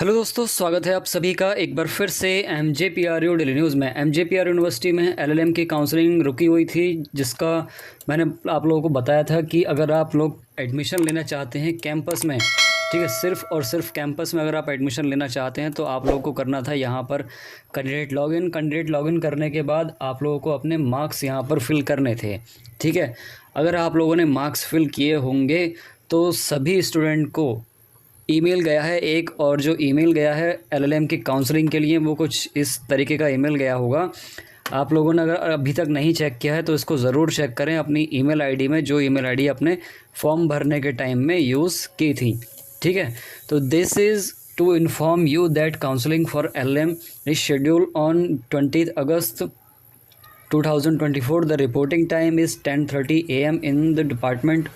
Hello दोस्तों, स्वागत है आप सभी का एक बार फिर से MJPRU डेली न्यूज़ में। MJPRU यूनिवर्सिटी में LLM की काउंसलिंग रुकी हुई थी, जिसका मैंने आप लोगों को बताया था कि अगर आप लोग एडमिशन लेना चाहते हैं कैंपस में, ठीक है, सिर्फ और सिर्फ कैंपस में अगर आप एडमिशन लेना चाहते हैं तो आप लोगों को करना था यहाँ पर कैंडिडेट लॉगिन करने के बाद आप लोगों को अपने मार्क्स यहाँ पर फिल करने थे। ठीक है, अगर आप लोगों ने मार्क्स फिल किए होंगे तो सभी स्टूडेंट को ईमेल गया है एक, और जो ईमेल गया है LLM की काउंसलिंग के लिए वो कुछ इस तरीके का ईमेल गया होगा। आप लोगों ने अगर अभी तक नहीं चेक किया है तो इसको ज़रूर चेक करें अपनी ईमेल आईडी में, जो ईमेल आईडी अपने फॉर्म भरने के टाइम में यूज़ की थी। ठीक है, तो this is to inform you that counselling for LLM is schedule on 20 August 2024. The reporting time is 10:30 AM in the department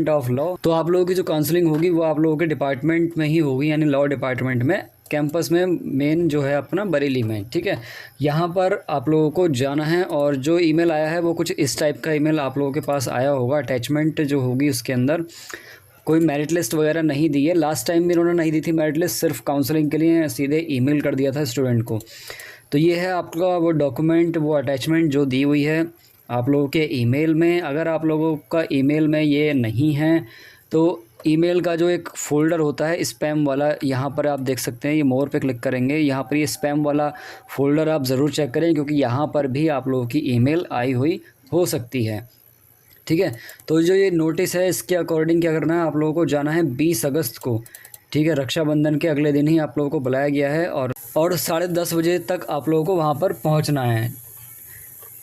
of law. तो आप लोगों की जो काउंसलिंग होगी वो आप लोगों के डिपार्टमेंट में ही होगी, यानी लॉ डिपार्टमेंट में, कैंपस में, मेन जो है अपना बरेली में। ठीक है, यहाँ पर आप लोगों को जाना है और जो ईमेल आया है वो कुछ इस टाइप का ईमेल आप लोगों के पास आया होगा। अटैचमेंट जो होगी उसके अंदर कोई मेरिट लिस्ट वगैरह नहीं दी है। लास्ट टाइम भी इन्होंने नहीं दी थी मेरिट लिस्ट, सिर्फ काउंसलिंग के लिए सीधे ईमेल कर दिया था स्टूडेंट को। तो ये है आपका वो डॉक्यूमेंट, वो अटैचमेंट जो दी हुई है आप लोगों के ईमेल में। अगर आप लोगों का ईमेल में ये नहीं है तो ईमेल का जो एक फ़ोल्डर होता है स्पैम वाला, यहाँ पर आप देख सकते हैं, ये मोर पे क्लिक करेंगे, यहाँ पर ये स्पैम वाला फ़ोल्डर आप ज़रूर चेक करें, क्योंकि यहाँ पर भी आप लोगों की ईमेल आई हुई हो सकती है। ठीक है, तो जो ये नोटिस है इसके अकॉर्डिंग क्या करना है, आप लोगों को जाना है 20 अगस्त को। ठीक है, रक्षाबंधन के अगले दिन ही आप लोगों को बुलाया गया है और 10:30 बजे तक आप लोगों को वहाँ पर पहुँचना है।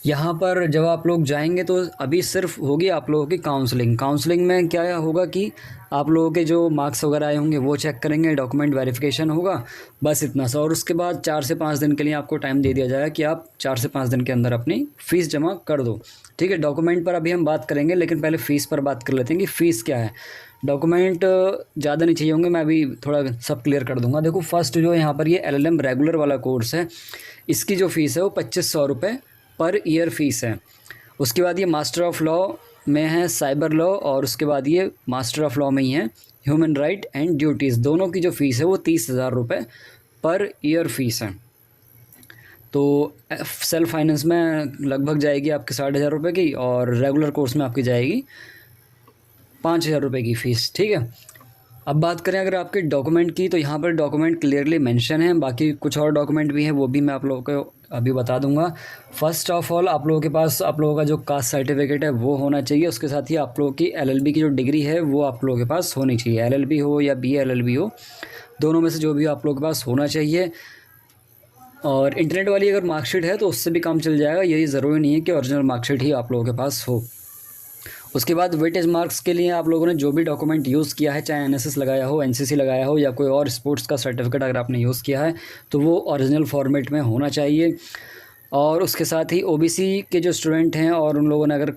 यहाँ पर जब आप लोग जाएंगे तो अभी सिर्फ होगी आप लोगों की काउंसलिंग में क्या होगा कि आप लोगों के जो मार्क्स वगैरह आए होंगे वो चेक करेंगे, डॉक्यूमेंट वेरिफिकेशन होगा, बस इतना सा। और उसके बाद 4 से 5 दिन के लिए आपको टाइम दे दिया जाएगा कि आप 4 से 5 दिन के अंदर अपनी फ़ीस जमा कर दो। ठीक है, डॉक्यूमेंट पर अभी हम बात करेंगे, लेकिन पहले फ़ीस पर बात कर लेते हैं कि फ़ीस क्या है। डॉक्यूमेंट ज़्यादा नहीं चाहिए होंगे, मैं अभी थोड़ा सब क्लियर कर दूंगा। देखो, फर्स्ट जो यहाँ पर ये LLM रेगुलर वाला कोर्स है, इसकी जो फ़ीस है वो 2500 रुपये पर ईयर फ़ीस है। उसके बाद ये मास्टर ऑफ लॉ में है साइबर लॉ, और उसके बाद ये मास्टर ऑफ लॉ में ही है ह्यूमन राइट एंड ड्यूटीज़। दोनों की जो फ़ीस है वो 30,000 रुपये पर ईयर फ़ीस है। तो सेल्फ फाइनेंस में लगभग जाएगी आपकी 60,000 रुपये की, और रेगुलर कोर्स में आपकी जाएगी 5,000 रुपये की फ़ीस। ठीक है, अब बात करें अगर आपके डॉक्यूमेंट की, तो यहाँ पर डॉक्यूमेंट क्लियरली मेंशन है, बाकी कुछ और डॉक्यूमेंट भी हैं वो भी मैं आप लोगों को अभी बता दूंगा। फर्स्ट ऑफ ऑल आप लोगों के पास आप लोगों का जो कास्ट सर्टिफिकेट है वो होना चाहिए। उसके साथ ही आप लोगों की LLB की जो डिग्री है वो आप लोगों के पास होनी चाहिए। LLB हो या BLLB हो, दोनों में से जो भी आप लोगों के पास होना चाहिए। और इंटरनेट वाली अगर मार्कशीट है तो उससे भी काम चल जाएगा, यही ज़रूरी नहीं है कि ओरिजिनल मार्कशीट ही आप लोगों के पास हो। उसके बाद वेटेज मार्क्स के लिए आप लोगों ने जो भी डॉक्यूमेंट यूज़ किया है, चाहे NSS लगाया हो, NCC लगाया हो, या कोई और स्पोर्ट्स का सर्टिफिकेट अगर आपने यूज़ किया है तो वो ओरिजिनल फॉर्मेट में होना चाहिए। और उसके साथ ही OBC के जो स्टूडेंट हैं और उन लोगों ने अगर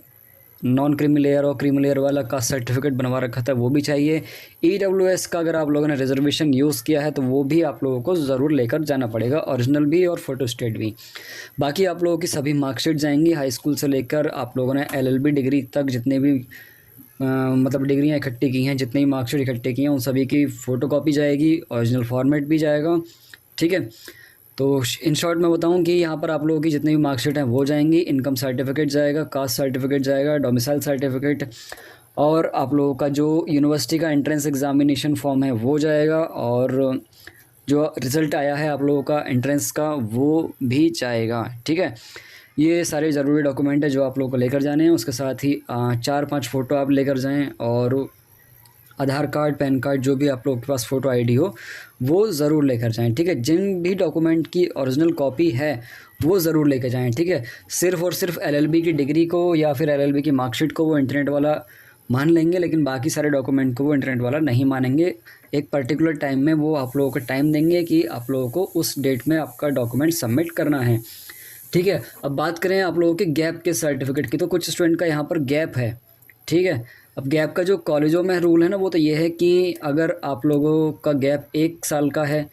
नॉन क्रीमी लेयर और क्रीमी लेयर वाला का सर्टिफिकेट बनवा रखा था वो भी चाहिए। EWS का अगर आप लोगों ने रिजर्वेशन यूज़ किया है तो वो भी आप लोगों को ज़रूर लेकर जाना पड़ेगा, ओरिजिनल भी और फोटोस्टेट भी। बाकी आप लोगों की सभी मार्कशीट जाएंगी, हाई स्कूल से लेकर आप लोगों ने LLB डिग्री तक जितने भी मतलब डिग्रियाँ इकट्ठी की हैं, जितनी मार्कशीट इकट्ठे की हैं, उन सभी की फ़ोटोकॉपी जाएगी, ओरिजिनल फॉर्मेट भी जाएगा। ठीक है, तो इन शॉर्ट मैं बताऊं कि यहाँ पर आप लोगों की जितनी भी मार्कशीट हैं वो जाएंगी, इनकम सर्टिफिकेट जाएगा, कास्ट सर्टिफिकेट जाएगा, डोमिसाइल सर्टिफिकेट, और आप लोगों का जो यूनिवर्सिटी का एंट्रेंस एग्जामिनेशन फॉर्म है वो जाएगा, और जो रिज़ल्ट आया है आप लोगों का एंट्रेंस का वो भी जाएगा। ठीक है, ये सारे ज़रूरी डॉक्यूमेंट है जो आप लोगों को लेकर जाने हैं। उसके साथ ही 4-5 फ़ोटो आप लेकर जाएँ, और आधार कार्ड, पैन कार्ड, जो भी आप लोगों के पास फ़ोटो ID हो वो ज़रूर लेकर जाएं। ठीक है, जिन भी डॉक्यूमेंट की ओरिजिनल कॉपी है वो ज़रूर लेकर जाएं। ठीक है, सिर्फ़ और सिर्फ LLB की डिग्री को या फिर LLB की मार्कशीट को वो इंटरनेट वाला मान लेंगे, लेकिन बाकी सारे डॉक्यूमेंट को वो इंटरनेट वाला नहीं मानेंगे। एक पर्टिकुलर टाइम में वो आप लोगों को टाइम देंगे कि आप लोगों को उस डेट में आपका डॉक्यूमेंट सबमिट करना है। ठीक है, अब बात करें आप लोगों के गैप के सर्टिफिकेट की, तो कुछ स्टूडेंट का यहाँ पर गैप है। ठीक है, अब गैप का जो कॉलेजों में रूल है ना वो तो ये है कि अगर आप लोगों का गैप 1 साल का है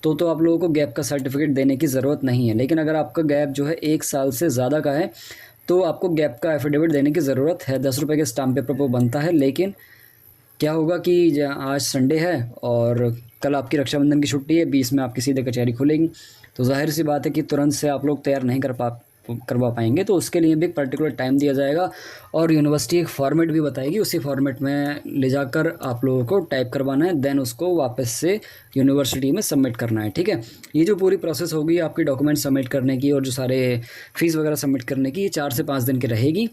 तो आप लोगों को गैप का सर्टिफिकेट देने की ज़रूरत नहीं है। लेकिन अगर आपका गैप जो है 1 साल से ज़्यादा का है तो आपको गैप का एफिडेविट देने की ज़रूरत है। 10 रुपये के स्टाम्प पेपर पर बनता है, लेकिन क्या होगा कि आज संडे है और कल आपकी रक्षाबंधन की छुट्टी है, 20 में आपकी सीधे कचहरी खुलेगी, तो जाहिर सी बात है कि तुरंत से आप लोग तैयार नहीं करवा पाएंगे। तो उसके लिए भी एक पर्टिकुलर टाइम दिया जाएगा और यूनिवर्सिटी एक फॉर्मेट भी बताएगी, उसी फॉर्मेट में ले जाकर आप लोगों को टाइप करवाना है, देन उसको वापस से यूनिवर्सिटी में सबमिट करना है। ठीक है, ये जो पूरी प्रोसेस होगी आपकी डॉक्यूमेंट सबमिट करने की और जो सारे फीस वगैरह सबमिट करने की, ये 4 से 5 दिन की रहेगी।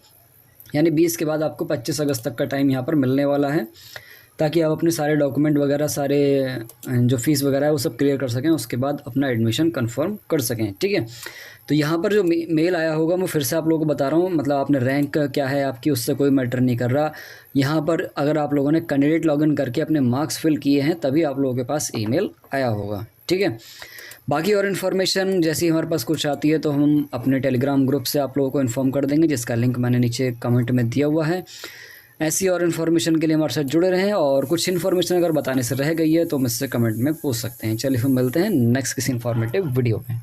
यानी 20 के बाद आपको 25 अगस्त तक का टाइम यहाँ पर मिलने वाला है, ताकि आप अपने सारे डॉक्यूमेंट वगैरह, सारे जो फ़ीस वगैरह है वो सब क्लियर कर सकें, उसके बाद अपना एडमिशन कंफर्म कर सकें। ठीक है, तो यहाँ पर जो मेल आया होगा मैं फिर से आप लोगों को बता रहा हूँ, मतलब आपने रैंक क्या है आपकी, उससे कोई मैटर नहीं कर रहा। यहाँ पर अगर आप लोगों ने कैंडिडेट लॉगिन करके अपने मार्क्स फिल किए हैं तभी आप लोगों के पास ईमेल आया होगा। ठीक है, बाकी और इन्फॉर्मेशन जैसी हमारे पास कुछ आती है तो हम अपने टेलीग्राम ग्रुप से आप लोगों को इन्फॉर्म कर देंगे, जिसका लिंक मैंने नीचे कमेंट में दिया हुआ है। ऐसी और इन्फॉर्मेशन के लिए हमारे साथ जुड़े रहें, और कुछ इन्फॉर्मेशन अगर बताने से रह गई है तो मुझसे कमेंट में पूछ सकते हैं। चलिए फिर मिलते हैं नेक्स्ट किसी इन्फॉर्मेटिव वीडियो में।